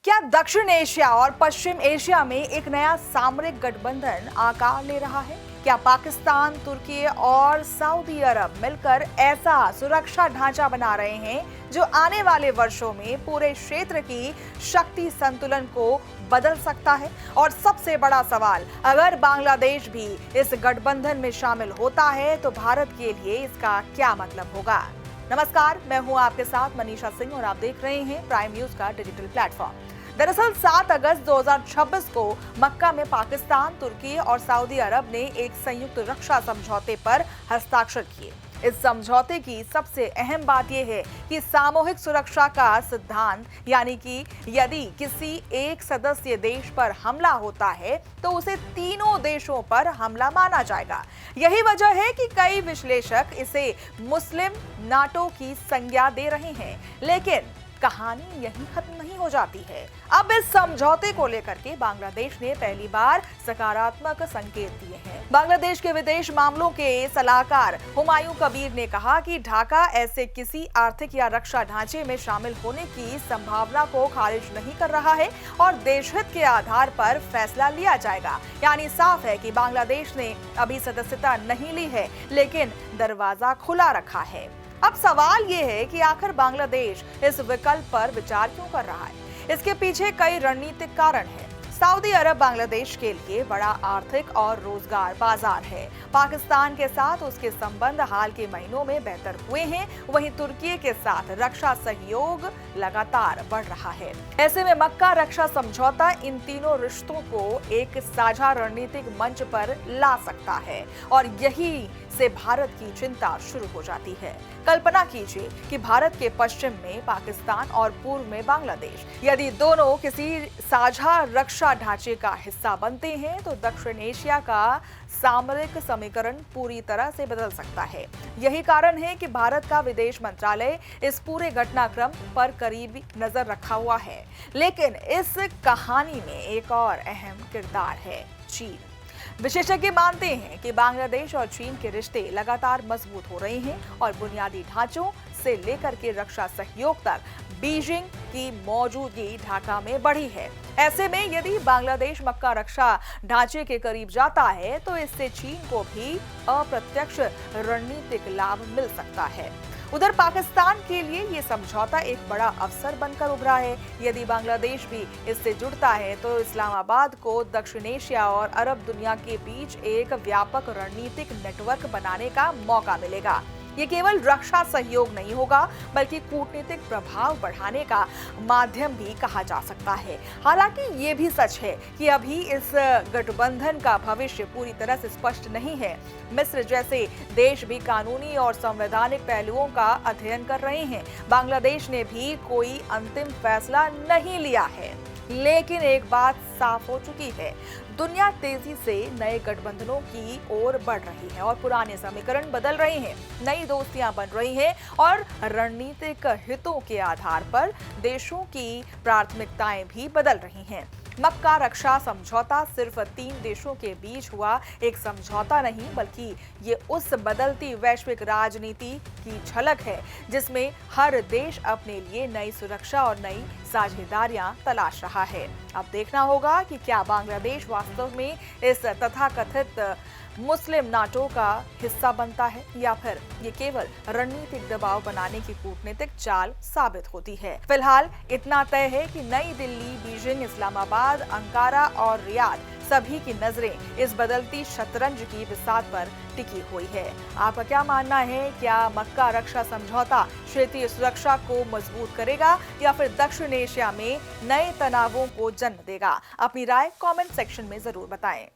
क्या दक्षिण एशिया और पश्चिम एशिया में एक नया सामरिक गठबंधन आकार ले रहा है? क्या पाकिस्तान, तुर्की और सऊदी अरब मिलकर ऐसा सुरक्षा ढांचा बना रहे हैं जो आने वाले वर्षों में पूरे क्षेत्र की शक्ति संतुलन को बदल सकता है? और सबसे बड़ा सवाल, अगर बांग्लादेश भी इस गठबंधन में शामिल होता है तो भारत के लिए इसका क्या मतलब होगा? नमस्कार, मैं हूं आपके साथ मनीषा सिंह और आप देख रहे हैं प्राइम न्यूज का डिजिटल प्लेटफॉर्म। दरअसल 7 अगस्त 2026 को मक्का में पाकिस्तान, तुर्की और सऊदी अरब ने एक संयुक्त रक्षा समझौते पर हस्ताक्षर किए। इस समझौते की सबसे अहम बात यह है कि सामूहिक सुरक्षा का सिद्धांत, यानी कि यदि किसी एक सदस्य देश पर हमला होता है तो उसे तीनों देशों पर हमला माना जाएगा। यही वजह है कि कई विश्लेषक इसे मुस्लिम नाटो की संज्ञा दे रहे हैं। लेकिन कहानी यहीं खत्म नहीं हो जाती है। अब इस समझौते को लेकर के बांग्लादेश ने पहली बार सकारात्मक संकेत दिए हैं। बांग्लादेश के विदेश मामलों के सलाहकार हुमायूं कबीर ने कहा कि ढाका ऐसे किसी आर्थिक या रक्षा ढांचे में शामिल होने की संभावना को खारिज नहीं कर रहा है और देशहित के आधार पर फैसला लिया जाएगा। यानी साफ है कि बांग्लादेश ने अभी सदस्यता नहीं ली है, लेकिन दरवाजा खुला रखा है। अब सवाल ये है कि आखिर बांग्लादेश इस विकल्प पर विचार क्यों कर रहा है? इसके पीछे कई रणनीतिक कारण हैं। सऊदी अरब बांग्लादेश के लिए बड़ा आर्थिक और रोजगार बाजार है। पाकिस्तान के साथ उसके संबंध हाल के महीनों में बेहतर हुए हैं। वहीं तुर्की के साथ रक्षा सहयोग लगातार बढ़ रहा है। ऐसे में मक्का रक्षा समझौता इन तीनों रिश्तों को एक साझा रणनीतिक मंच पर ला सकता है और यही से भारत की चिंता शुरू हो जाती है। कल्पना कीजिए कि भारत के पश्चिम में पाकिस्तान और पूर्व में बांग्लादेश, यदि दोनों किसी साझा रक्षा ढांचे का हिस्सा बनते हैं तो दक्षिण एशिया का सामरिक समीकरण पूरी तरह से बदल सकता है। यही कारण है कि भारत का विदेश मंत्रालय इस पूरे घटनाक्रम पर करीबी नजर रखा हुआ है। लेकिन इस कहानी में एक और अहम किरदार है, चीन। विशेषज्ञ मानते हैं कि बांग्लादेश और चीन के रिश्ते लगातार मजबूत हो रहे हैं और बुनियादी ढांचों से लेकर के रक्षा सहयोग तक बीजिंग की मौजूदगी ढाका में बढ़ी है। ऐसे में यदि बांग्लादेश मक्का रक्षा ढांचे के करीब जाता है तो इससे चीन को भी अप्रत्यक्ष रणनीतिक लाभ मिल सकता है। उधर पाकिस्तान के लिए ये समझौता एक बड़ा अवसर बनकर उभरा है। यदि बांग्लादेश भी इससे जुड़ता है तो इस्लामाबाद को दक्षिण एशिया और अरब दुनिया के बीच एक व्यापक रणनीतिक नेटवर्क बनाने का मौका मिलेगा। ये केवल रक्षा सहयोग नहीं होगा बल्कि कूटनीतिक प्रभाव बढ़ाने का माध्यम भी कहा जा सकता है। हालांकि ये भी सच है कि अभी इस गठबंधन का भविष्य पूरी तरह से स्पष्ट नहीं है। मिस्र जैसे देश भी कानूनी और संवैधानिक पहलुओं का अध्ययन कर रहे हैं। बांग्लादेश ने भी कोई अंतिम फैसला नहीं लिया है। लेकिन एक बात साफ हो चुकी है, दुनिया तेजी से नए गठबंधनों की ओर बढ़ रही है और पुराने समीकरण बदल रहे हैं। नई दोस्तियां बन रही हैं और रणनीतिक हितों के आधार पर देशों की प्राथमिकताएं भी बदल रही हैं। मक्का रक्षा समझौता सिर्फ 3 देशों के बीच हुआ एक समझौता नहीं, बल्कि ये उस बदलती वैश्विक राजनीति की झलक है जिसमें हर देश अपने लिए नई सुरक्षा और नई साझेदारियां तलाश रहा है। अब देखना होगा कि क्या बांग्लादेश वास्तव में इस तथाकथित मुस्लिम नाटो का हिस्सा बनता है या फिर ये केवल रणनीतिक दबाव बनाने की कूटनीतिक चाल साबित होती है। फिलहाल इतना तय है कि नई दिल्ली, बीजिंग, इस्लामाबाद, अंकारा और रियाद सभी की नजरें इस बदलती शतरंज की बिसात पर टिकी हुई है। आपका क्या मानना है? क्या मक्का रक्षा समझौता क्षेत्रीय सुरक्षा को मजबूत करेगा या फिर दक्षिण एशिया में नए तनावों को जन्म देगा? अपनी राय कमेंट सेक्शन में जरूर बताएं।